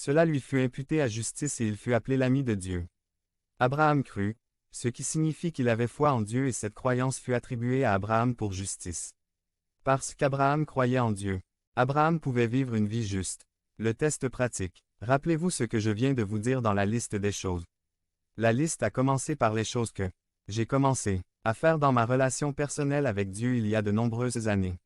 Cela lui fut imputé à justice et il fut appelé l'ami de Dieu. Abraham crut, ce qui signifie qu'il avait foi en Dieu et cette croyance fut attribuée à Abraham pour justice. Parce qu'Abraham croyait en Dieu, Abraham pouvait vivre une vie juste. Le test pratique. Rappelez-vous ce que je viens de vous dire dans la liste des choses. La liste a commencé par les choses que j'ai commencé à faire dans ma relation personnelle avec Dieu il y a de nombreuses années.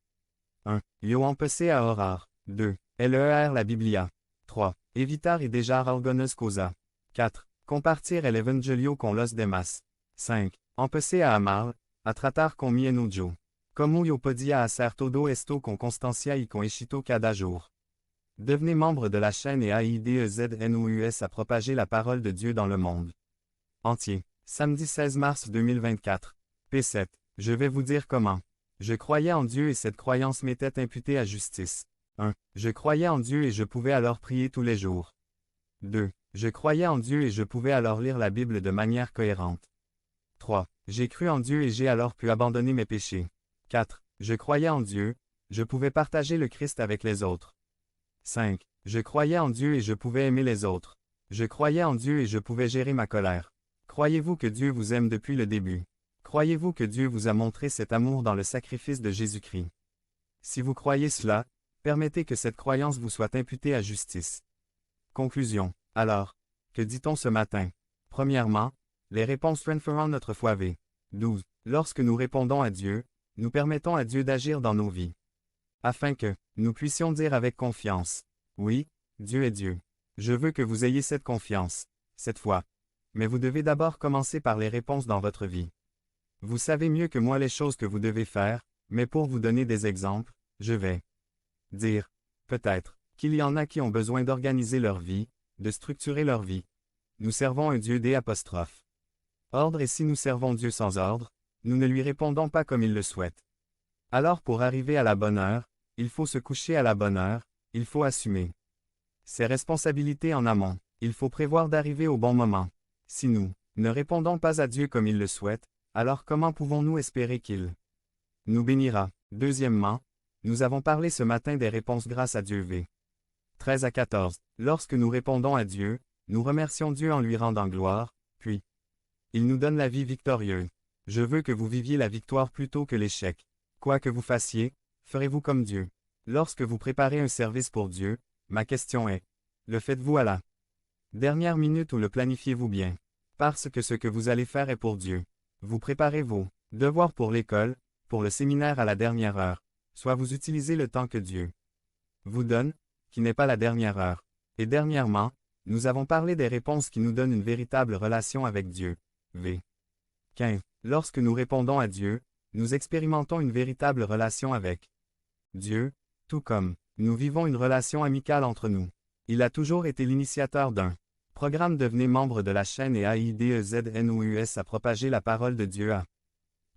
1. Io empecé a orar. 2. Leer la Biblia. 3. Evitar y dejar algunas cosas. 4. Compartir el evangelio con los demás. 5. Empecé a amar, a tratar con mi enojo. Como yo podía hacer todo esto con constancia y con éxito cada jour. Devenez membre de la chaîne et AIDEZNOUS à propager la parole de Dieu dans le monde entier. Samedi 16 mars 2024. P7. Je vais vous dire comment. Je croyais en Dieu et cette croyance m'était imputée à justice. 1. Je croyais en Dieu et je pouvais alors prier tous les jours. 2. Je croyais en Dieu et je pouvais alors lire la Bible de manière cohérente. 3. J'ai cru en Dieu et j'ai alors pu abandonner mes péchés. 4. Je croyais en Dieu, je pouvais partager le Christ avec les autres. 5. Je croyais en Dieu et je pouvais aimer les autres. Je croyais en Dieu et je pouvais gérer ma colère. Croyez-vous que Dieu vous aime depuis le début? Croyez-vous que Dieu vous a montré cet amour dans le sacrifice de Jésus-Christ? Si vous croyez cela, permettez que cette croyance vous soit imputée à justice. Conclusion. Alors, que dit-on ce matin? Premièrement, les réponses renforcent notre foi V. 12. Lorsque nous répondons à Dieu, nous permettons à Dieu d'agir dans nos vies. Afin que nous puissions dire avec confiance, oui, Dieu est Dieu. Je veux que vous ayez cette confiance, cette foi. Mais vous devez d'abord commencer par les réponses dans votre vie. Vous savez mieux que moi les choses que vous devez faire, mais pour vous donner des exemples, je vais dire, peut-être, qu'il y en a qui ont besoin d'organiser leur vie, de structurer leur vie. Nous servons un Dieu D'. Ordre et si nous servons Dieu sans ordre, nous ne lui répondons pas comme il le souhaite. Alors pour arriver à la bonne heure, il faut se coucher à la bonne heure, il faut assumer ses responsabilités en amont, il faut prévoir d'arriver au bon moment. Si nous ne répondons pas à Dieu comme il le souhaite, alors comment pouvons-nous espérer qu'il nous bénira? Deuxièmement, nous avons parlé ce matin des réponses grâce à Dieu V. 13 à 14. Lorsque nous répondons à Dieu, nous remercions Dieu en lui rendant gloire, puis il nous donne la vie victorieuse. Je veux que vous viviez la victoire plutôt que l'échec. Quoi que vous fassiez, ferez-vous comme Dieu. Lorsque vous préparez un service pour Dieu, ma question est, le faites-vous à la dernière minute ou le planifiez-vous bien? Parce que ce que vous allez faire est pour Dieu. Vous préparez vos devoirs pour l'école, pour le séminaire à la dernière heure, soit vous utilisez le temps que Dieu vous donne, qui n'est pas la dernière heure. Et dernièrement, nous avons parlé des réponses qui nous donnent une véritable relation avec Dieu. V. 15. Lorsque nous répondons à Dieu, nous expérimentons une véritable relation avec Dieu, tout comme nous vivons une relation amicale entre nous. Il a toujours été l'initiateur d'un programme. Devenez membre de la chaîne et AIDEZNOUS à propager la parole de Dieu à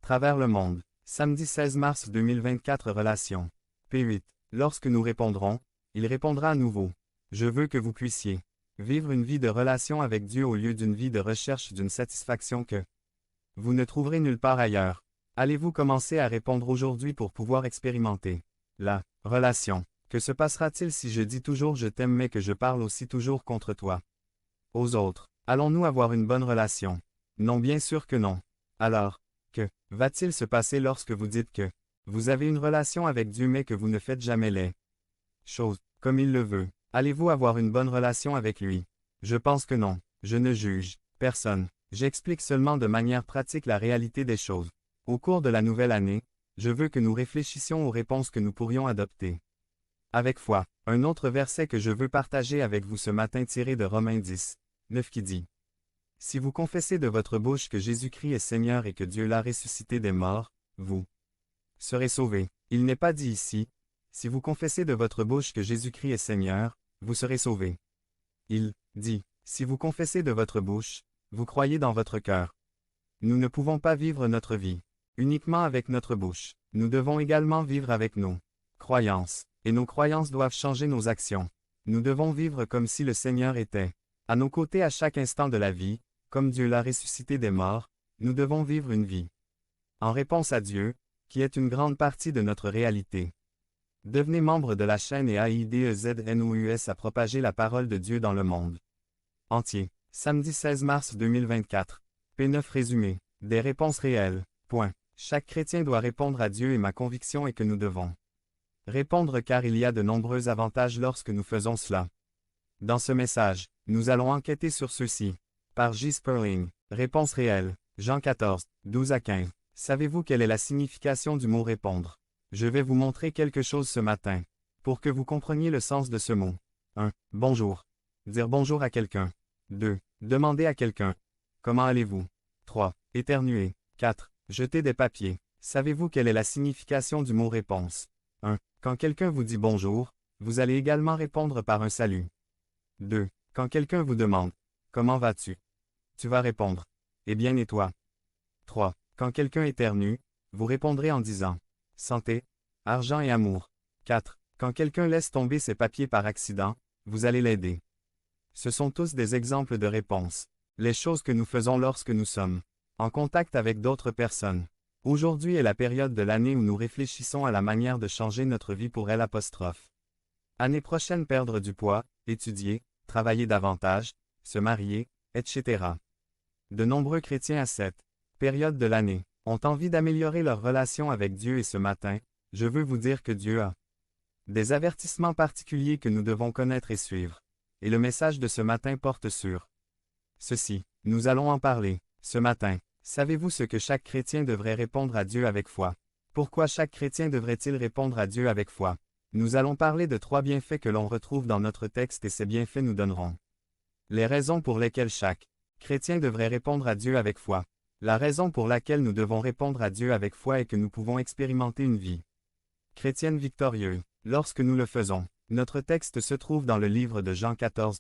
travers le monde. Samedi 16 mars 2024. Relation. P8. Lorsque nous répondrons, il répondra à nouveau. Je veux que vous puissiez vivre une vie de relation avec Dieu au lieu d'une vie de recherche d'une satisfaction que vous ne trouverez nulle part ailleurs. Allez-vous commencer à répondre aujourd'hui pour pouvoir expérimenter la relation? Que se passera-t-il si je dis toujours je t'aime mais que je parle aussi toujours contre toi? Aux autres, allons-nous avoir une bonne relation? Non, bien sûr que non. Alors, que va-t-il se passer lorsque vous dites que vous avez une relation avec Dieu mais que vous ne faites jamais les choses comme il le veut? Allez-vous avoir une bonne relation avec lui? Je pense que non. Je ne juge personne. J'explique seulement de manière pratique la réalité des choses. Au cours de la nouvelle année, je veux que nous réfléchissions aux réponses que nous pourrions adopter. Avec foi, un autre verset que je veux partager avec vous ce matin tiré de Romains 10, 9 qui dit: Si vous confessez de votre bouche que Jésus-Christ est Seigneur et que Dieu l'a ressuscité des morts, vous serez sauvés. Il n'est pas dit ici, si vous confessez de votre bouche que Jésus-Christ est Seigneur, vous serez sauvés. Il dit, si vous confessez de votre bouche, vous croyez dans votre cœur. Nous ne pouvons pas vivre notre vie uniquement avec notre bouche. Nous devons également vivre avec nos croyances. Et nos croyances doivent changer nos actions. Nous devons vivre comme si le Seigneur était à nos côtés à chaque instant de la vie, comme Dieu l'a ressuscité des morts, nous devons vivre une vie en réponse à Dieu, qui est une grande partie de notre réalité. Devenez membre de la chaîne et aidez-nous à propager la parole de Dieu dans le monde entier. Samedi 16 mars 2024. P9 résumé. Des réponses réelles. Point. Chaque chrétien doit répondre à Dieu et ma conviction est que nous devons répondre car il y a de nombreux avantages lorsque nous faisons cela. Dans ce message, nous allons enquêter sur ceux-ci. Par J. Sperling. Réponse réelle. Jean 14, 12 à 15. Savez-vous quelle est la signification du mot répondre? Je vais vous montrer quelque chose ce matin. Pour que vous compreniez le sens de ce mot. 1. Bonjour. Dire bonjour à quelqu'un. 2. Demander à quelqu'un. Comment allez-vous? 3. Éternuer. 4. Jeter des papiers. Savez-vous quelle est la signification du mot réponse? 1. Quand quelqu'un vous dit bonjour, vous allez également répondre par un salut. 2. Quand quelqu'un vous demande « Comment vas-tu » tu vas répondre « Eh bien et toi » 3. Quand quelqu'un éternue, vous répondrez en disant « Santé, argent et amour » 4. Quand quelqu'un laisse tomber ses papiers par accident, vous allez l'aider. Ce sont tous des exemples de réponses. Les choses que nous faisons lorsque nous sommes en contact avec d'autres personnes. Aujourd'hui est la période de l'année où nous réfléchissons à la manière de changer notre vie pour elle apostrophe. Année prochaine perdre du poids, étudier, travailler davantage, se marier, etc. De nombreux chrétiens à cette période de l'année ont envie d'améliorer leur relation avec Dieu et ce matin, je veux vous dire que Dieu a des avertissements particuliers que nous devons connaître et suivre. Et le message de ce matin porte sur ceci. Nous allons en parler. Ce matin, savez-vous ce que chaque chrétien devrait répondre à Dieu avec foi? Pourquoi chaque chrétien devrait-il répondre à Dieu avec foi? Nous allons parler de 3 bienfaits que l'on retrouve dans notre texte et ces bienfaits nous donneront les raisons pour lesquelles chaque chrétien devrait répondre à Dieu avec foi. La raison pour laquelle nous devons répondre à Dieu avec foi est que nous pouvons expérimenter une vie chrétienne victorieuse. Lorsque nous le faisons, notre texte se trouve dans le livre de Jean 14,